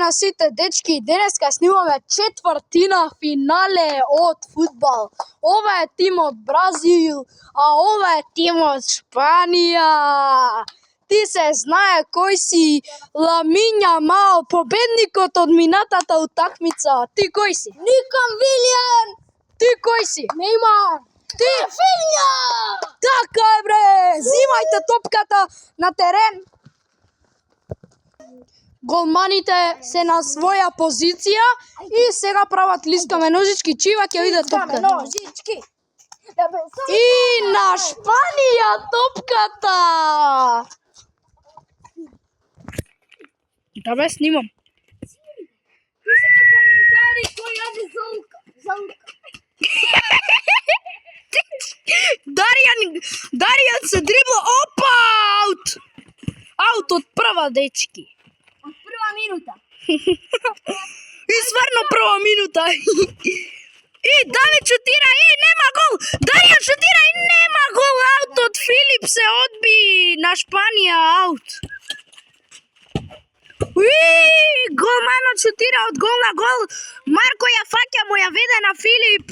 на сите дечки, денеска снимаме четвртина финале од фудбал. Ова е тимот Бразил, а ова е тимот Шпанија. Ти се знае кој си, Ламин Јамал, победникот од минатата утакмица. Ти кој си? Никам Вилијан! Ти кој си? Неймар! Ти? Филја! Така е бре, зимајте топката на терен. Голманите се на своја позиција и сега прават лискаме ножички, чива ќе биде топката. Ножички! И на Шпанија топката! Да бе, снимам. Пишете коментари кој јаде золка. Даријан се дрибла, опа, аут! Аут од прва, дечки. Од прва минута. И стварно прва минута. И Давид шутира и нема гол. Даријан шутира и нема гол. Аут од Филип се одби на Шпанија, аут. Голманот шутира од гол на гол. Марко ја фаќа, му ја веде на Филип.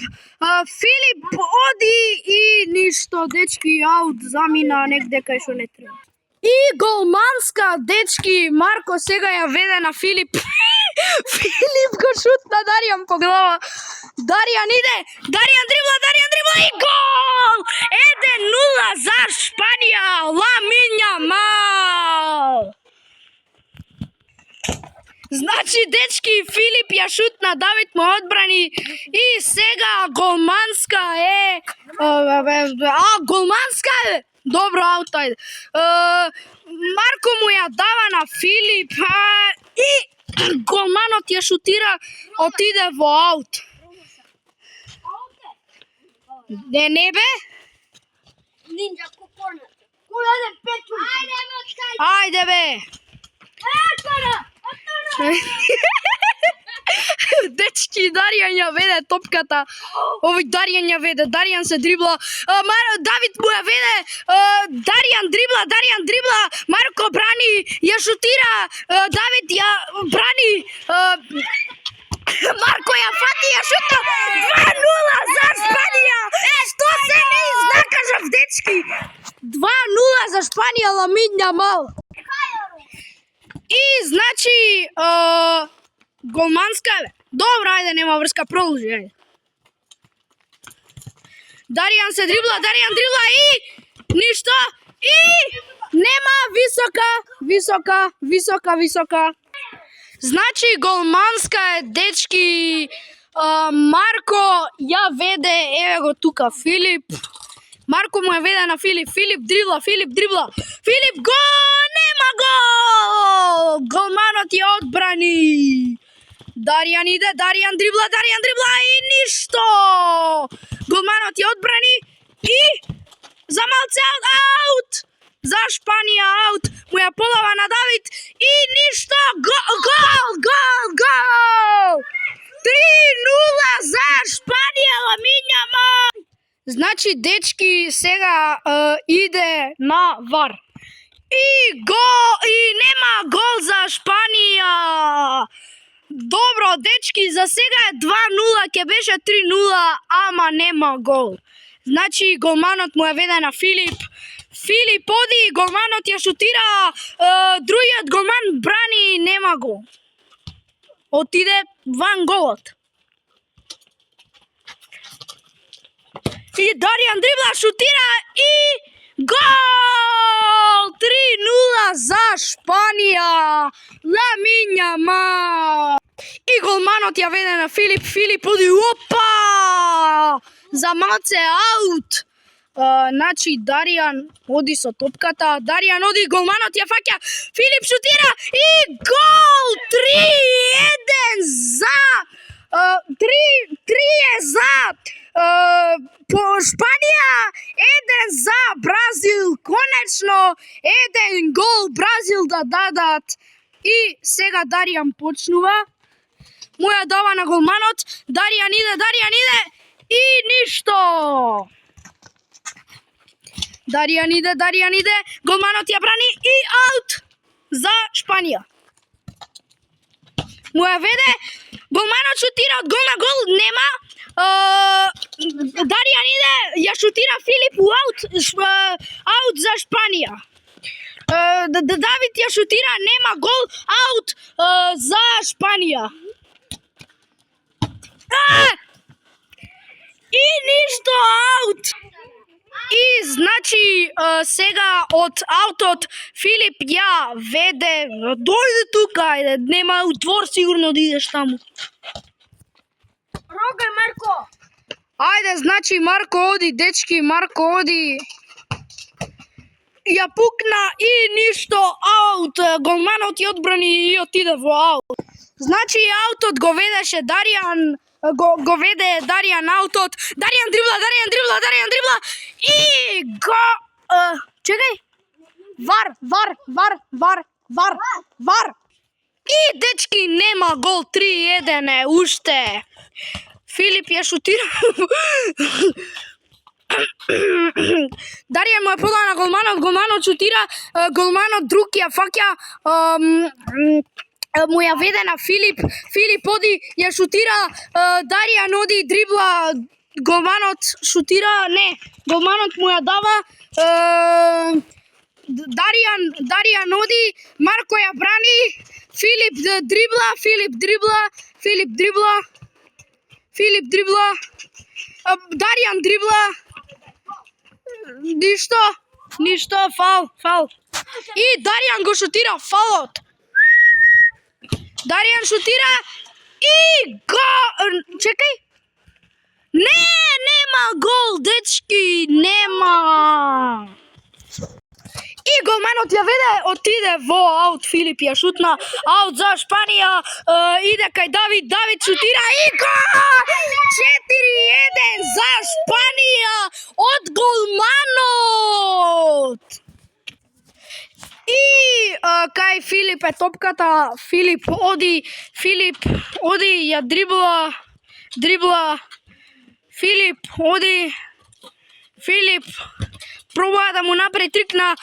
Филип оди и ништо, дечки, аут, замина негде кај што не треба. И голманска, дечки, Марко сега ја веде на Филип. Филип го шутна Даријан по глава. Даријан иде, Даријан дрибла и гол! 1-0 за Шпанија, Ламин Јамал. Значи, дечки, Филип ја шутна, Давид му одбрани и сега голманска е... голманска е! Добро, аут, ајде. Марко му ја дава на Филип и голманот ја шутира, отиде во аут. Не бе? Нинджа кокорната. Кој јаде пету? Ајде бе! Дечки, Даријан ја веде топката. Овој Даријан ја веде, Даријан се дрибла. Давид му ја веде. Даријан дрибла. Марко брани, ја шутира. Давид ја брани. Марко ја фати, ја шута. 2-0 за Шпанија. Што се не изнакажав, дечки? 2-0 за Шпанија, Ламин Јамал. И значи голманска бе. Добро, ајде, нема врска, продолжи, ајде. Даријан се дрибла и ништо. И нема висока. Значи голманска е, дечки. Марко ја веде, еве го тука Филип. Марко му ја веде на Филип. Филип дрибла. Филип гол! Нема гол! Голманот ја одбрани. Даријан иде, Даријан дрибла и ништо! Голманот ја одбрани и за малце аут! За Шпанија аут! Му ја полава на Давид и ништо! Гол! 3-0 за Шпанија, Ламин Јамал! Значи, дечки, сега иде на вар. И нема гол за Шпанија. Добро, дечки, за сега е 2-0, ќе беше 3-0, ама нема гол. Значи, голманот му ја веде на Филип. Филип оди, голманот ја шутира, другиот голман брани, нема гол. Отиде ван голот. И Даријан дрибла, шутира и гол! 3-0 за Шпанија, Ламин Јамал. И голманот ја веде на Филип. Филип оди, опа! За малце аут. Значи, Даријан оди со топката. Даријан оди, голманот ја фаќа. Филип шутира и гол! 3-1 за... 3 е за... по Шпанија, 1 за Бразил, конечно 1 гол Бразил да дадат. И сега Даријан почнува, му ја дава на голманот, Даријан иде и ништо. Даријан иде, голманот ја брани и аут за Шпанија. му ја веде, голманот шутира од гол на гол, нема. Даријан иде, ја шутира Филип у аут за Шпанија. Давид ја шутира, нема гол, аут за Шпанија. И ништо, аут. И значи сега од аутот Филип ја веде, дојде тука, ајде, нема у двор сигурно да идеш таму. Рогај, Марко! Ајде, значи Марко оди, дечки, Марко оди. Ја пукна и ништо, аут. Голманот ја одбрани и отиде во аут. Значи аутот го ведеше Даријан, го веде Даријан аутот. Даријан дрибла и го... чекај. Вар. И дечки нема гол, 3-1 уште. Филип ја шутира. Даријан му ја подава на голманот шутира, голманот друг ја фаќа, му ја веде на Филип оди, ја шутира, Даријан оди, дрибла, голманот шутира, не, голманот му ја дава, Даријан оди, Марко ја брани, Филип дрибла, Даријан дрибла, ништо, фал. И Даријан го шутира фалот. Даријан шутира и го... чекај. Нема гол, дечки, нема. И голманот ја веде, отиде во аут, Филип ја шутна, аут за Шпанија, иде кај Давид шутира и гол! 4-1 за Шпанија од голманот! И кај Филип е топката, Филип оди, ја дрибла, Филип пробува да му направи трик на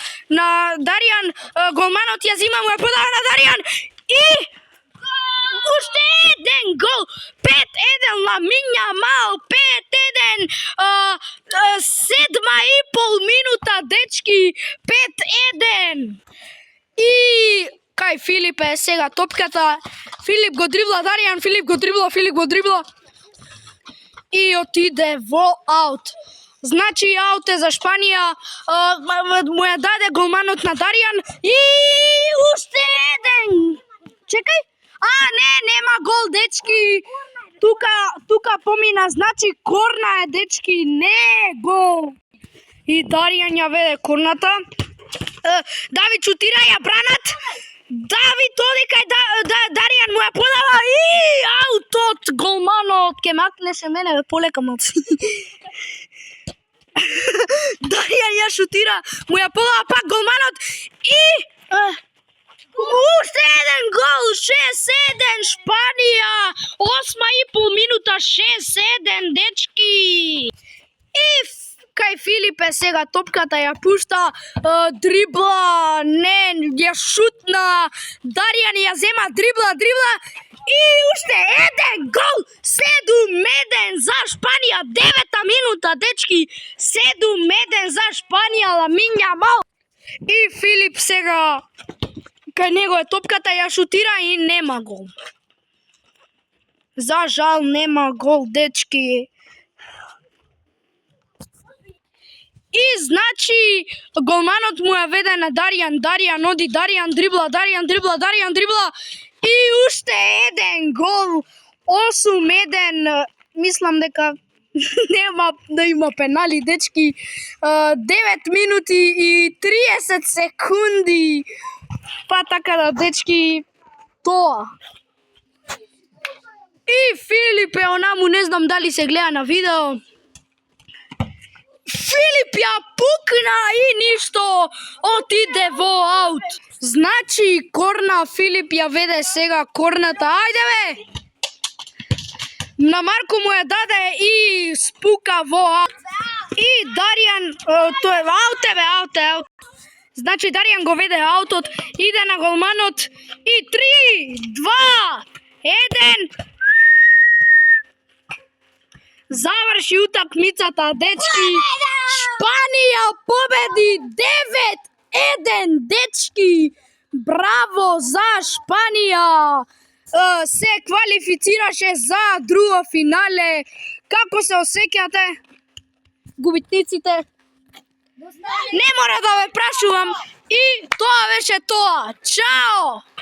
Даријан, голманот ја зима, му ја подава на Даријан и уште еден гол, 5-1 Ламин Јамал, 5-1, 7,5 минута, дечки, 5-1. И кај Филип е сега топката, Филип го дрибла Даријан, Филип го дрибла и отиде во аут. Значи аут е за Шпанија, му ја даде голманот на Даријан и уште еден. Чекај. Нема гол, дечки. Тука помина, значи корна е, дечки, не гол. И Даријан ја веде корната. Давид шутира, ја бранат. Давид оди кај Даријан, му ја подава и аутот, голманот, ке макнеше мене полека малци. Даријан ја шутира, му ја подава пак голманот и уште еден гол, 6-1 Шпанија, 8,5 минута, 6-1, дечки. И кај Филип е сега топката, ја пушта, дрибла, не, ја шутна, Даријан ја зема, дрибла и уште еден гол, 7-1 за Шпанија, 9-та минута, дечки, 7-1 за Шпанија, Ламин Јамал. И Филип сега, кај него е топката, ја шутира и нема гол. За жал нема гол, дечки. И значи голманот му ја веде на Даријан оди, Даријан дрибла и уште еден гол, 8-1, мислам дека нема да има пенали, дечки, 9 минути и 30 секунди, па така да, дечки, тоа. И Филип е онаму, не знам дали се гледа на видео, Филип ја пукна и ништо, отиде во аут. Значи корна, Филип ја веде сега корната, ајде бе! На Марко му ја даде и спука во аут. И Даријан, тоа е аут. Значи Даријан го веде аутот, иде на голманот и 3, 2, 1. Заврши утакмицата, дечки. Шпанија победи 9-1, дечки. Браво за Шпанија. Се квалифицираше за друго финале. Како се осеќате, губитниците? Не мора да ве прашувам. И тоа беше тоа. Чао!